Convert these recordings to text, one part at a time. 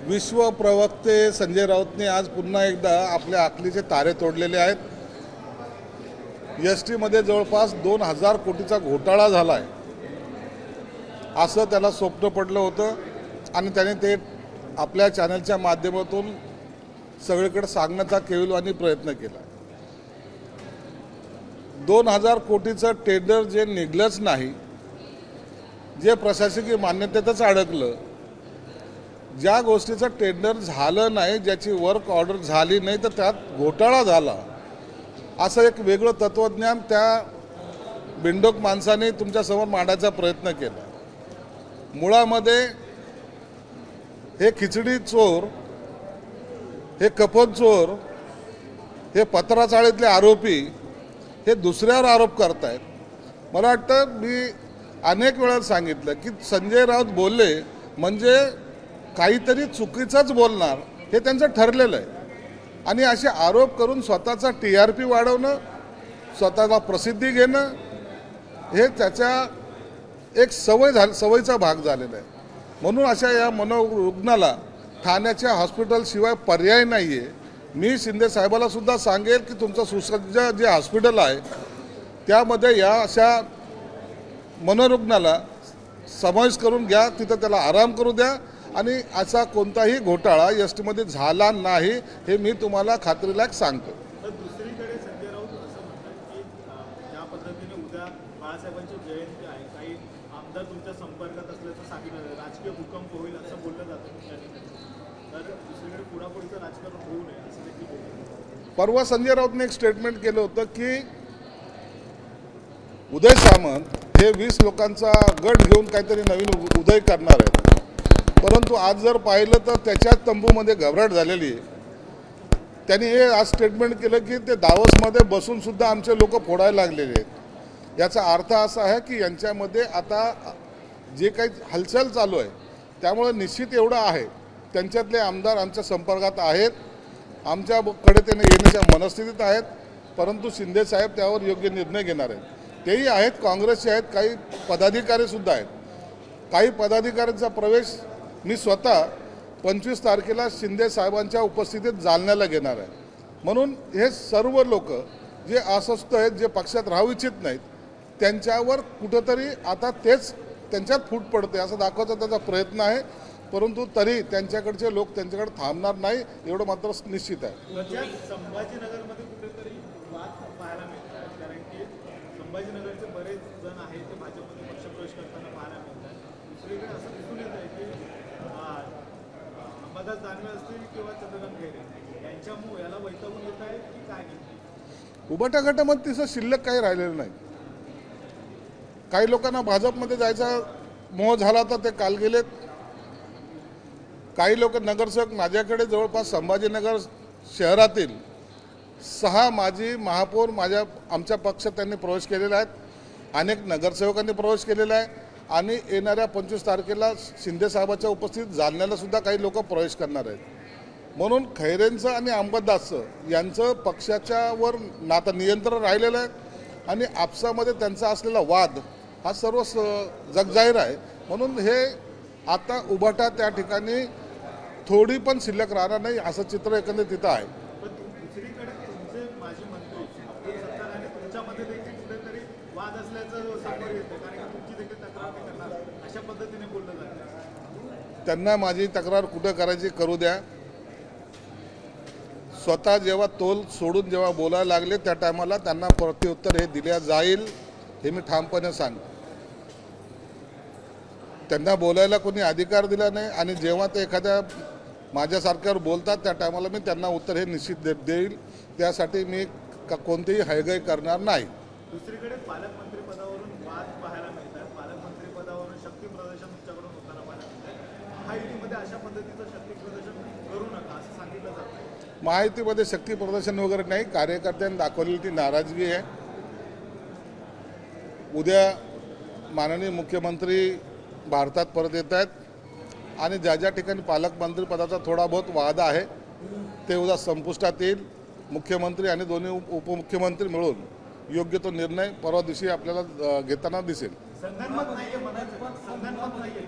विश्व प्रवक्ते संजय राऊतने आज पुन्हा एकदा आपल्या आखलीचे तारे तोडलेले आहेत। एस टीमध्ये जवळपास 2000 कोटीचा घोटाळा झाला आहे असं त्याला स्वप्न पडलं होतं आणि त्याने ते आपल्या चॅनलच्या माध्यमातून सगळीकडे सांगण्याचा केविलवाणी प्रयत्न केला। 2000 कोटीचं टेंडर जे निघलंच नाही, जे प्रशासकीय मान्यतेतच अडकलं, ज्या गोष्टीचं टेंडर झालं नाही, ज्याची वर्क ऑर्डर झाली नाही, तर त्यात घोटाळा झाला असं एक वेगळं तत्वज्ञान त्या बिंडोक माणसाने तुमच्यासमोर मांडायचा प्रयत्न केला। मुळामध्ये हे खिचडी चोर, हे कपत चोर, हे पत्राचाळीतले आरोपी हे दुसऱ्यावर आरोप करतायत। मला वाटतं मी अनेक वेळा सांगितलं की संजय राऊत बोलले म्हणजे काहीतरी चुकीचंच बोलणार हे त्यांचं ठरलेलं आहे आणि असे आरोप करून स्वतःचा TRP वाढवणं, स्वतःला प्रसिद्धी घेणं हे त्याच्या एक सवयीचा भाग झालेला आहे। म्हणून अशा या मनोरुग्णाला ठाण्याच्या हॉस्पिटलशिवाय पर्याय नाही आहे। मी शिंदे साहेबाला सुद्धा सांगेल की तुमचं सुसज्ज जे हॉस्पिटल आहे त्यामध्ये या अशा मनोरुग्णाला समावेश करून घ्या, तिथं त्याला आराम करू द्या आणि असा कोणताही घोटाळा एस टीमध्ये झाला नाही हे मी तुम्हाला खात्रीलायक सांगतो। दुसरीकडे संजय राऊत असं म्हणतात की ज्या पद्धतीने उद्या बाळासाहेबांची जयंती आहे, काही आमदार तुमच्या संपर्कात असल्याचं सांगितलं, राजकीय भूकंप होईल असं बोललं जातं त्या ठिकाणी, तर दुसरीकडे पुढापुढचं राजकारण होऊ नये असं देखील बोललं। परवा संजय राऊतने एक स्टेटमेंट केलं होतं की उदय सामंत हे 20 लोकांचा गट घेऊन काहीतरी नवीन उदय करणार आहेत, परंतु आज जर पाहिलं तर त्याच्याच तंबूमध्ये घबराट झालेली आहे। त्यांनी हे आज स्टेटमेंट केलं की ते दावसमध्ये बसून सुद्धा आमचे लोक फोडायला लागलेले आहेत। याचा अर्थ असा आहे की यांच्यामध्ये आता जे काही हालचाल चालू आहे त्यामुळे निश्चित एवढं आहे, त्यांच्यातले आमदार आमच्या संपर्कात आहेत, आमच्याकडे ते येण्याच्या मनस्थितीत आहेत, परंतु शिंदे साहेब त्यावर योग्य निर्णय घेणार आहेत। तेही आहेत, काँग्रेसचे आहेत, काही पदाधिकारीसुद्धा आहेत। काही पदाधिकाऱ्यांचा प्रवेश मी स्वतः 25 तारखेला शिंदे साहेबांच्या उपस्थितीत जालन्याला घेणार आहे। म्हणून हे सर्व लोक जे अस्वस्थ आहेत, जे पक्षात राहू इच्छित नाहीत, त्यांच्यावर कुठंतरी आता तेच त्यांच्यात फूट पडते असं दाखवायचा त्याचा प्रयत्न आहे, परंतु तरी त्यांच्याकडचे लोक त्यांच्याकडे थांबणार नाही एवढं मात्र निश्चित आहे। संभाजीनगरमध्ये कुठेतरी वाद पाहायला मिळतात, कारण की संभाजीनगरचे बरेच जण आहेत ते भाजपमध्ये पक्षप्रवेश करताना पाहायला मिळतात। दुसरीकडे असं दिसून येत आहे की अंबादास दानवे असतील किंवा चंद्रकांत खैरे यांच्यामुळे याला वैतागून येत आहे की काय नाही? उभाटा गटामध्ये तिचं शिल्लक काही राहिलेलं नाही। काही लोकांना भाजपमध्ये जायचा मोह झाला तर ते काल गेलेत। काही लोक नगरसेवक माझ्याकडे जवळपास संभाजीनगर शहरातील 6 माजी महापौर आमच्या पक्षात त्यांनी प्रवेश केलेला आहे, अनेक नगरसेवकांनी प्रवेश केलेला आहे आणि येणाऱ्या 25 तारखेला शिंदे साहेबांच्या उपस्थितीत जालन्याला सुद्धा काही लोक प्रवेश करणार आहेत। म्हणून खैरेंचं आणि अंबादासचं यांचं पक्षाच्यावर नातं नियंत्रण राहिलेलं आहे आणि आपसामध्ये त्यांचा असलेला वाद हा सर्व जगजाहीर आहे। म्हणून हे आता उभाटा त्या ठिकाणी थोडी पण शिल्लक राहणार नाही असं चित्र एकंदरीत तिथं आहे। पण दुसरीकडे तुमचे माजी मंत्री अब्दुल सत्तार आणि तुमच्यामध्ये देखील कुठेतरी वाद असल्याचं समोर येतं, कारण की तुमची देखील तक्रार ते करणार अशा पद्धतीने बोललं जातं। त्यांना माझी तक्रार कुठं करायची करू द्या। स्वतः जेव्हा तोल सोडून जेव्हा बोलायला लागले त्या टायमाला त्यांना प्रत्युत्तर हे दिल्या जाईल हे मी ठामपणे सांगतो। त्यांना बोलायला कोणी अधिकार दिला नाही आणि जेव्हा ते एखाद्या माझ्यासारख्यावर बोलतात त्या टायमाला मी त्यांना उत्तर हे निश्चित देईल, त्यासाठी मी कोणतीही हयगय करणार नाही। दुसरीकडे पालकमंत्री पदावरून वाद पाहायला मिळतात, पालकमंत्री पदावरून शक्ती प्रदर्शन तुमच्याकडून होताना पाहायला मिळतात। महायुतीमध्ये अशा पद्धतीचं शक्ती प्रदर्शन करू नका असं सांगितलं जातं। महायुतीमध्ये शक्ती प्रदर्शन वगैरे नाही, कार्यकर्त्यांनी दाखवलेली ती नाराजगी आहे। उद्या माननीय मुख्यमंत्री भारतात परत येत आहेत आणि ज्या ज्या ठिकाणी पालकमंत्री पदाचा थोडा बहुत वाद आहे ते उद्या संपुष्टात येईल। मुख्यमंत्री आणि दोन्ही उपमुख्यमंत्री मिळून योग्य तो निर्णय परवा दिवशी आपल्याला घेताना दिसेल। संगनमत नाहीये, संगनमत नाहीये।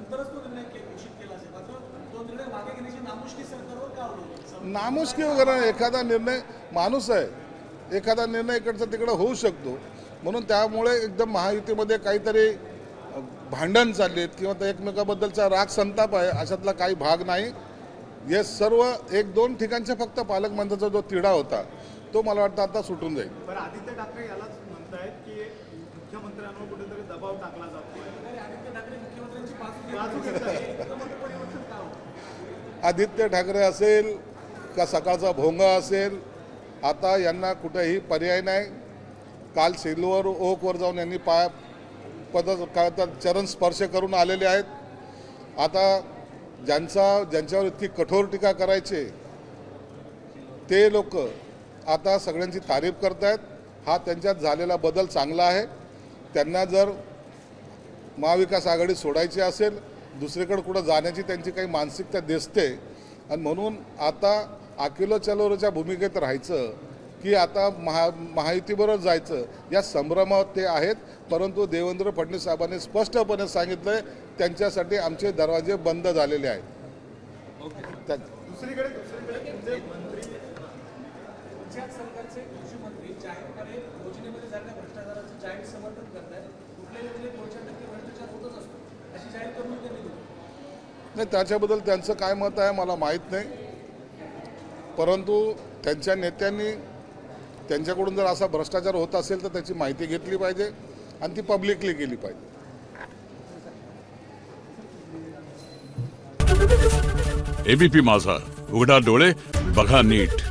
नंतरच तो निर्णय घोषित केला असेल, मात्र तो निर्णय मागे घेण्याची नामुष्की सरकारवर का अवलंबली? नामुष्की वगैरे नाही. एखादा निर्णय माणूस आहे, एखादा निर्णय इकडचा तिकडं होऊ शकतो. म्हणून त्यामुळे एकदम महायुतीमध्ये काहीतरी भांडण चाललेत किंवा त्या एकमेकाबद्दलचा राग संताप आहे अशातला काही भाग नाही. हे सर्व एक दोन ठिकाणच्या फक्त पालकमंत्र्याचा जो तिढा होता तो मला वाटतं आता सुटून जाईल. बरं, आदित्य ठाकरे यालाच म्हणतायत की मुख्यमंत्र्यांवर कुठेतरी दबाव टाकला जातो. आदित्य ठाकरे मुख्यमंत्र्यांची बाजू घेतायत. परिवर्तन का होतं? आदित्य ठाकरे असेल का सकाळचा भोंगा असेल, आता यांना कुठेही पर्याय नाही. काल सिल्वर ओकवर जाऊन यांनी काय तर चरण स्पर्श करून आलेले आहेत. आता ज्यांच्यावर इतकी कठोर टीका करायचे ते लोक आता सगळ्यांची तारीफ करतायत. हा त्यांच्यात झालेला बदल चांगला आहे. त्यांना जर महाविकास आघाडी सोडायची असेल, दुसरीकडे कुठं जाण्याची त्यांची काही मानसिकता दिसते आणि म्हणून आता अकेलो चलोच्या भूमिकेत राहायचं की आता महायुतीबरोबर जायचं या संभ्रमात ते आहेत. परंतु देवेंद्र फडणवीस साहेबांनी स्पष्टपणे सांगितलंय त्यांच्यासाठी आमचे दरवाजे बंद झालेले आहेत. दुसरीकडे तुमचे मंत्री गुजरात सरकारचे कृषी मंत्री जाहीरपणे योजनेमध्ये झालेल्या भ्रष्टाचाराचं जाहीर समर्थन करतात. कुठल्याही योजनेत 2% भ्रष्टाचार होतच असतो अशी जाहीर करून त्यांनी दिली. नाही, त्याच्याबद्दल त्यांचं काय मत आहे मला माहीत नाही. परंतु त्यांच्या नेत्यांनी त्यांच्याकडून जर असा भ्रष्टाचार होत असेल तर त्याची माहिती घेतली पाहिजे आणि ती पब्लिकली केली पाहिजे. एबीपी माझा, उघडा डोळे बघा नीट.